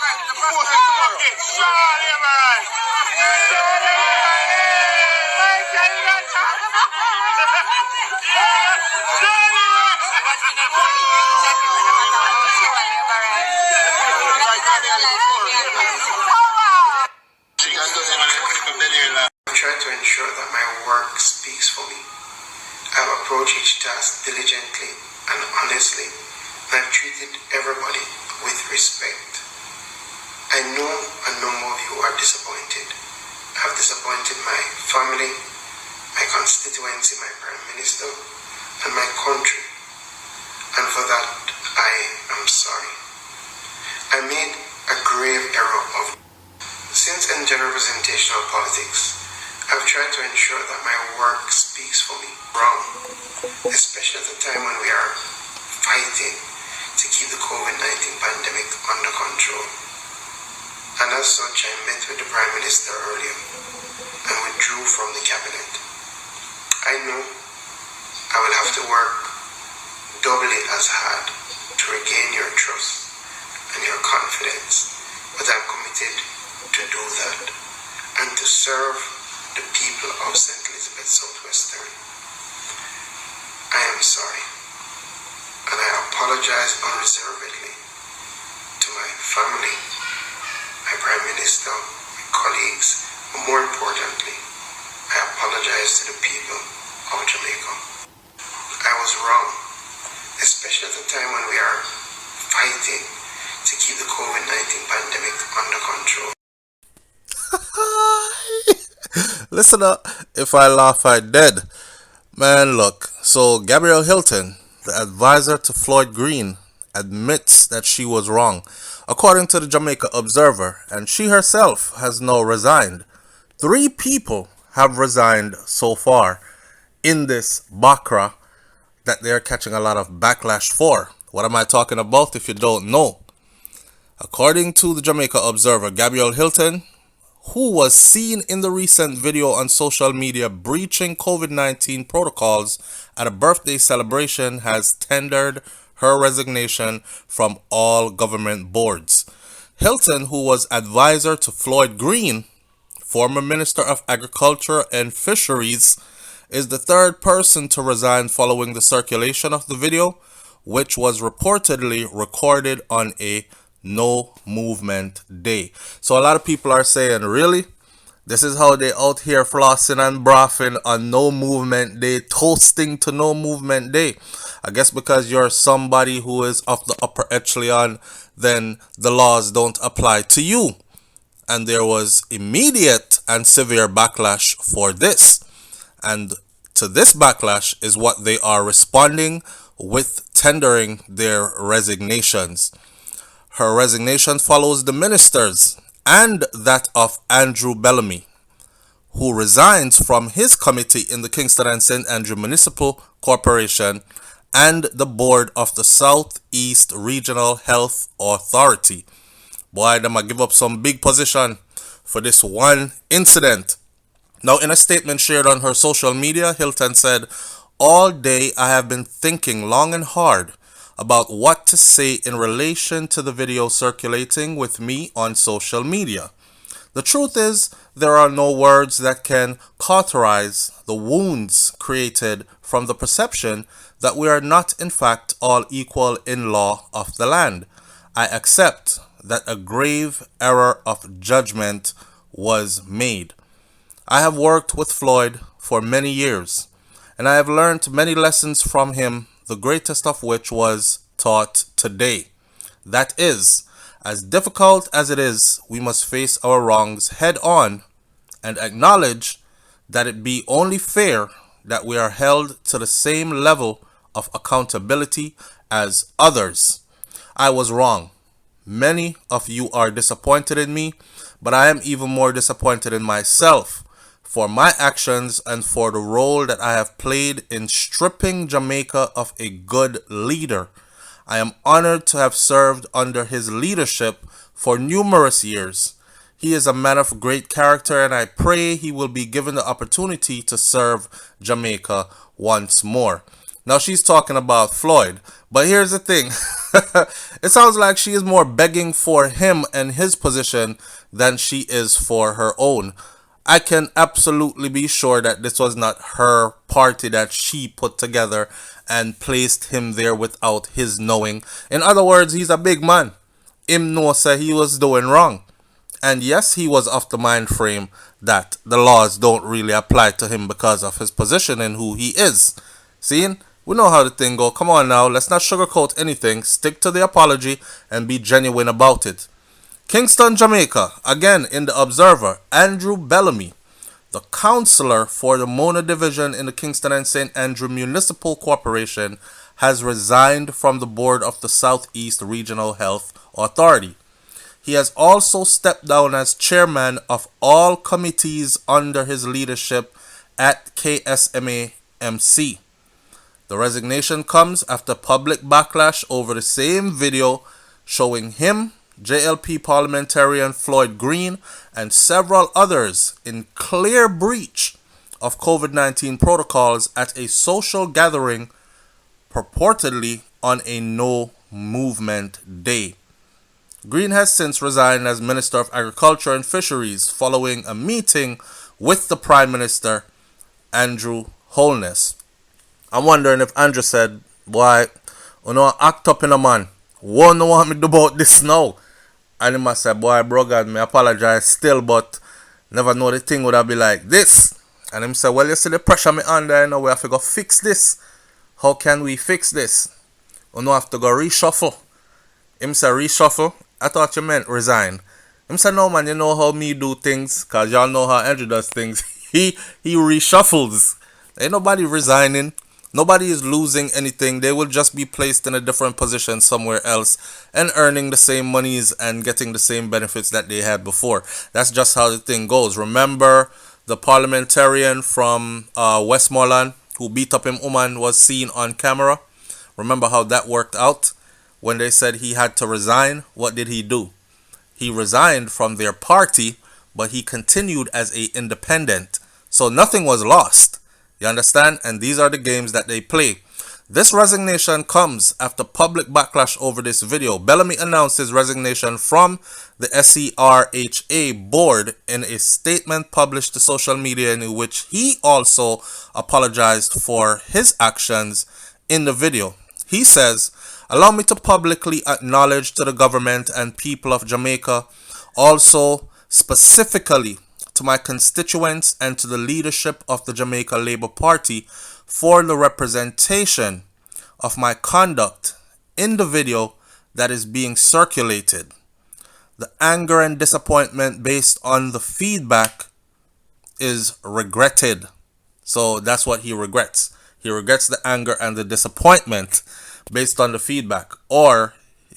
I try to ensure that my work speaks for me. I have approached each task diligently and honestly, and I've treated everybody with respect. I know a number of you are disappointed. I have disappointed my family, my constituency, my Prime Minister, and my country. And for that, I am sorry. I made a grave error of. Since entering representational politics, I've tried to ensure that my work speaks for me. Wrong, especially at the time when we are fighting to keep the COVID-19 pandemic under control. And as such, I met with the Prime Minister earlier and withdrew from the cabinet. I know I will have to work doubly as hard to regain your trust and your confidence, but I'm committed to do that and to serve the people of St. Elizabeth Southwestern. I am sorry, and I apologize unreservedly to my family, my Prime Minister, my colleagues, but more importantly, I apologize to the people of Jamaica. I was wrong, especially at the time when we are fighting to keep the COVID-19 pandemic under control. Listen up, if I laugh I dead. Man, look, so Gabrielle Hilton, the advisor to Floyd Green, admits that she was wrong, according to the Jamaica Observer, and she herself has now resigned. 3 people have resigned so far in this Bakra that they're catching a lot of backlash for. What am I talking about if you don't know? According to the Jamaica Observer, Gabrielle Hilton, who was seen in the recent video on social media breaching COVID-19 protocols at a birthday celebration, has tendered her resignation from all government boards. Hilton, who was advisor to Floyd Green, former Minister of Agriculture and Fisheries, is the 3rd person to resign following the circulation of the video, which was reportedly recorded on a no movement day. So a lot of people are saying, really? This is how they out here flossing and brothing on no movement day, toasting to no movement day. I guess because you're somebody who is of the upper echelon, then the laws don't apply to you. And there was immediate and severe backlash for this. And to this backlash is what they are responding with tendering their resignations. Her resignation follows the minister's and that of Andrew Bellamy, who resigns from his committee in the Kingston and St. Andrew Municipal Corporation and the board of the Southeast Regional Health Authority. Boy, them a give up some big position for this one incident. Now, in a statement shared on her social media, Hilton said, "All day I have been thinking long and hard about what to say in relation to the video circulating with me on social media. The truth is, there are no words that can cauterize the wounds created from the perception that we are not in fact all equal in law of the land. I accept that a grave error of judgment was made. I have worked with Floyd for many years, and I have learned many lessons from him, the greatest of which was taught today. That is, as difficult as it is, we must face our wrongs head on and acknowledge that it be only fair that we are held to the same level of accountability as others. I was wrong. Many of you are disappointed in me, but I am even more disappointed in myself for my actions and for the role that I have played in stripping Jamaica of a good leader. I am honored to have served under his leadership for numerous years. He is a man of great character, and I pray he will be given the opportunity to serve Jamaica once more." Now she's talking about Floyd, but here's the thing. It sounds like she is more begging for him and his position than she is for her own. I can absolutely be sure that this was not her party that she put together and placed him there without his knowing. In other words, he's a big man. Him know say he was doing wrong. And yes, he was of the mind frame that the laws don't really apply to him because of his position and who he is. Seeing? We know how the thing go. Come on now, let's not sugarcoat anything. Stick to the apology and be genuine about it. Kingston, Jamaica. Again, in the Observer, Andrew Bellamy, the counselor for the Mona Division in the Kingston and St. Andrew Municipal Corporation, has resigned from the board of the Southeast Regional Health Authority. He has also stepped down as chairman of all committees under his leadership at KSMA-MC. The resignation comes after public backlash over the same video showing him, JLP parliamentarian Floyd Green, and several others in clear breach of COVID-19 protocols at a social gathering purportedly on a no movement day. Green has since resigned as Minister of Agriculture and Fisheries following a meeting with the Prime Minister, Andrew Holness. I'm wondering if Andrew said, boy, you know, act up in a man. What no want me to do about this now? And he must say, boy, bro, God, me apologize still, but never know the thing would have be like this. And him say, well, you see the pressure me under, you know, we have to go fix this. How can we fix this? You know, have to go reshuffle. Him say, reshuffle? I thought you meant resign. Him say, no, man, you know how me do things, because y'all know how Andrew does things. He reshuffles. Ain't nobody resigning. Nobody is losing anything. They will just be placed in a different position somewhere else and earning the same monies and getting the same benefits that they had before. That's just how the thing goes. Remember the parliamentarian from Westmoreland who beat up him woman was seen on camera? Remember how that worked out? When they said he had to resign, what did he do? He resigned from their party, but he continued as an independent. So nothing was lost. You understand? And these are the games that they play. This resignation comes after public backlash over this video. Bellamy announced his resignation from the SERHA board in a statement published to social media in which he also apologized for his actions in the video. He says, allow me to publicly acknowledge to the government and people of Jamaica, also specifically to my constituents and to the leadership of the Jamaica Labour Party for the representation of my conduct in the video that is being circulated. The anger and disappointment based on the feedback is regretted. So that's what he regrets. He regrets the anger and the disappointment based on the feedback. Or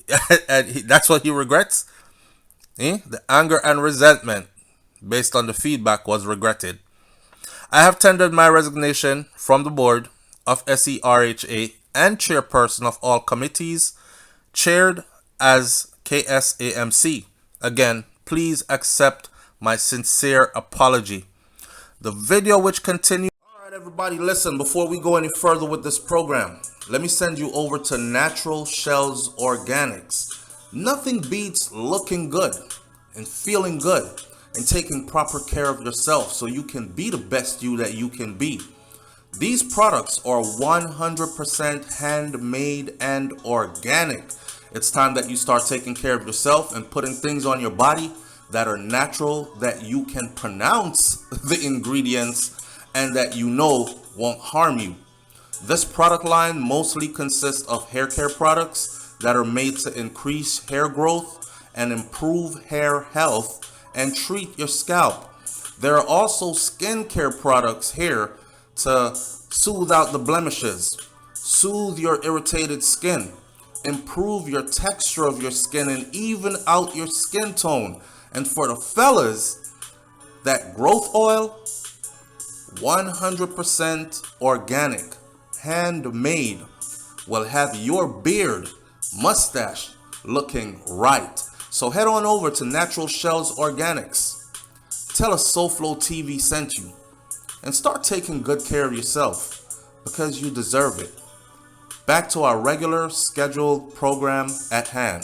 that's what he regrets. The anger and resentment based on the feedback was regretted. I have tendered my resignation from the board of SERHA and chairperson of all committees chaired as KSAMC. Again, please accept my sincere apology. The video which continues. Alright everybody, listen, before we go any further with this program, let me send you over to Natural Shells Organics. Nothing beats looking good and feeling good and taking proper care of yourself so you can be the best you that you can be. These products are 100% handmade and organic. It's time that you start taking care of yourself and putting things on your body that are natural, that you can pronounce the ingredients and that you know won't harm you. This product line mostly consists of hair care products that are made to increase hair growth and improve hair health and treat your scalp. There are also skincare products here to soothe out the blemishes, soothe your irritated skin, improve your texture of your skin, and even out your skin tone. And for the fellas, that growth oil, 100% organic, handmade, will have your beard, mustache looking right. So head on over to Natural Shells Organics. Tell us SouFLoTV sent you. And start taking good care of yourself because you deserve it. Back to our regular scheduled program at hand.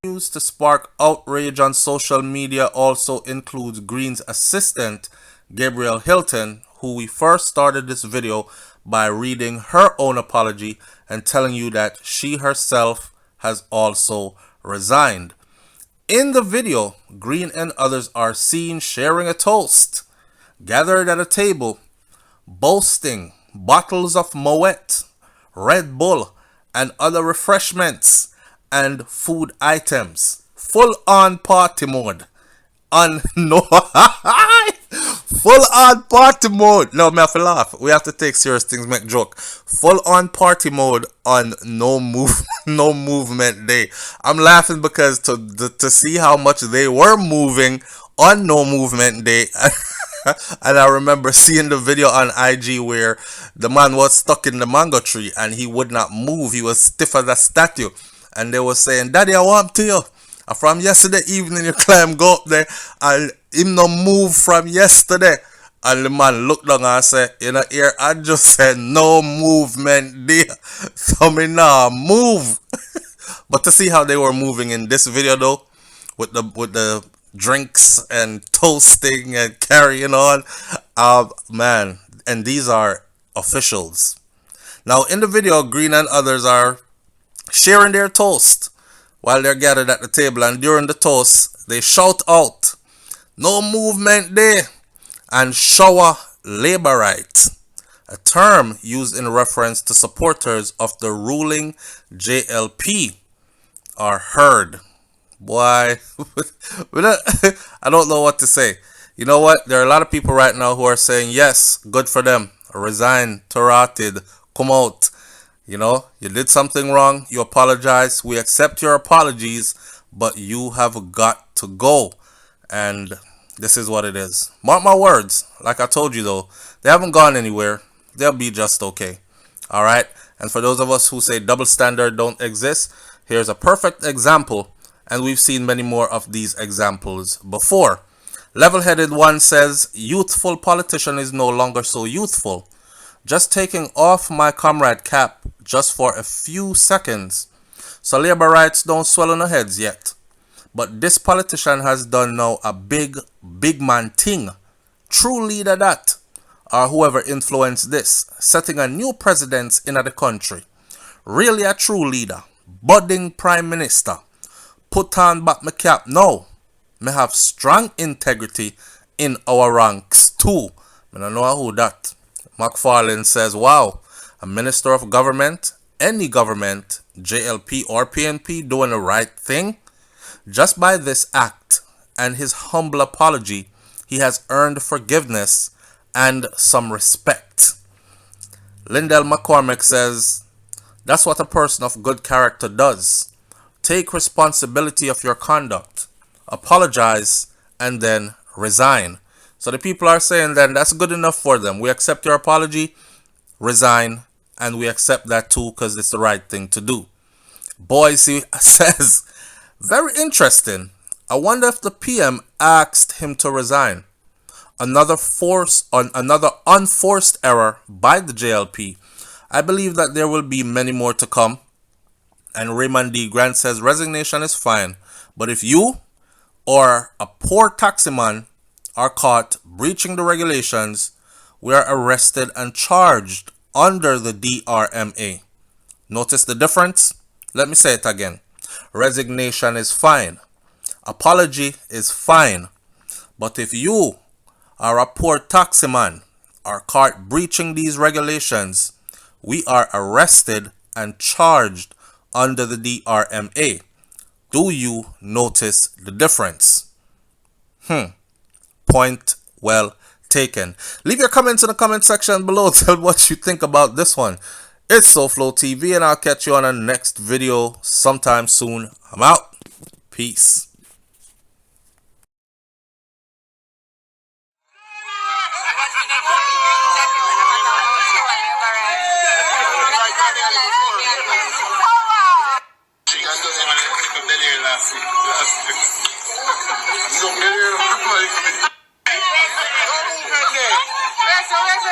News to spark outrage on social media also includes Green's assistant, Gabrielle Hilton, who we first started this video by reading her own apology and telling you that she herself has also resigned. In the video, Green and others are seen sharing a toast, gathered at a table, boasting bottles of Moet, Red Bull, and other refreshments and food items. Full on party mode. No, full on party mode. No, me have to laugh. We have to take serious things, make joke. Full on party mode on no movement day. I'm laughing because to see how much they were moving on no movement day. And I remember seeing the video on IG where the man was stuck in the mango tree and he would not move. He was stiff as a statue. And they were saying, "Daddy, I want to you. From yesterday evening you climb go up there and him no move from yesterday." And the man looked down and said, "You know, here I just said no movement there. So me nah move." But to see how they were moving in this video though, with the drinks and toasting and carrying on, man, and these are officials. Now in the video, Green and others are sharing their toast while they're gathered at the table, and during the toast they shout out "No movement day" and "shower labor right," a term used in reference to supporters of the ruling JLP are heard. Boy, I don't know what to say. You know what? There are a lot of people right now who are saying, yes, good for them. Resign, Tarated, come out. You know, you did something wrong. You apologize. We accept your apologies, but you have got to go. And this is what it is. Mark my words. Like I told you, though, they haven't gone anywhere. They'll be just okay. All right. And for those of us who say double standard don't exist, here's a perfect example. And we've seen many more of these examples before. Level-headed one says, "Youthful politician is no longer so youthful. Just taking off my comrade cap just for a few seconds. So labor rights don't swell on the heads yet. But this politician has done now a big man thing. True leader that. Or whoever influenced this. Setting a new precedence in the country. Really a true leader. Budding prime minister. Put on back my cap. No. Me have strong integrity in our ranks too." I don't know who that. McFarlane says, "Wow, a minister of government, any government, JLP or PNP, doing the right thing? Just by this act and his humble apology, he has earned forgiveness and some respect." Lindell McCormick says, "That's what a person of good character does. Take responsibility of your conduct, apologize, and then resign." So the people are saying then that's good enough for them. We accept your apology, resign, and we accept that too because it's the right thing to do. Boise says, "Very interesting. I wonder if the PM asked him to resign. Another unforced error by the JLP. I believe that there will be many more to come." And Raymond D. Grant says, "Resignation is fine, but if you or a poor taximan are caught breaching the regulations, we are arrested and charged under the DRMA." Notice the difference? Let me say it again. Resignation is fine. Apology is fine. But if you are a poor taximan are caught breaching these regulations, we are arrested and charged under the DRMA. Do you notice the difference? Point well taken. Leave your comments in the comment section below. Tell what you think about this one. It's SouFLoTV, and I'll catch you on the next video sometime soon. I'm out. Peace. Yes, Like